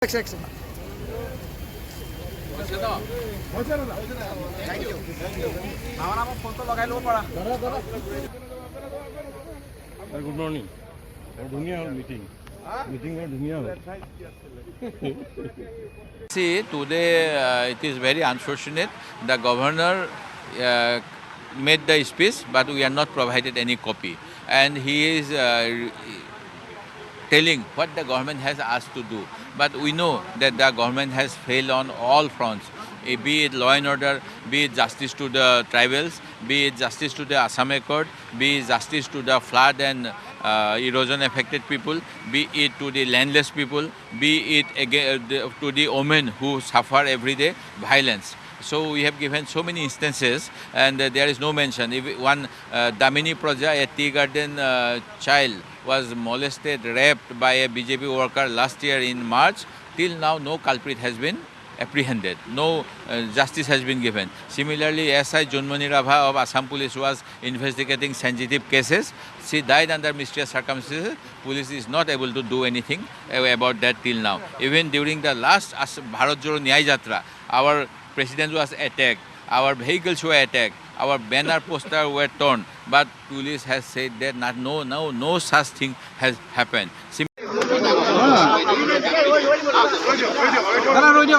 Action. Good morning. Meeting. See, today it is very unfortunate. The governor made the speech, but we are not provided any copy. And he is telling what the government has asked to do. But we know that the government has failed on all fronts, be it law and order, be it justice to the tribals, be it justice to the Assam Accord, be it justice to the flood and erosion affected people, be it to the landless people, be it to the women who suffer every day violence. So we have given so many instances, and there is no mention. If one Damini Praja, a tea garden child, was molested, raped by a BJP worker last year in March. Till now, no culprit has been apprehended. No justice has been given. Similarly, SI Junmani Rabha of Assam Police was investigating sensitive cases. She died under mysterious circumstances. Police is not able to do anything about that till now. Even during the last Bharat Jodo Nyay Jatra, our president was attacked. Our vehicles were attacked. Our banner posters were torn. But police has said that no such thing has happened. Roi dia,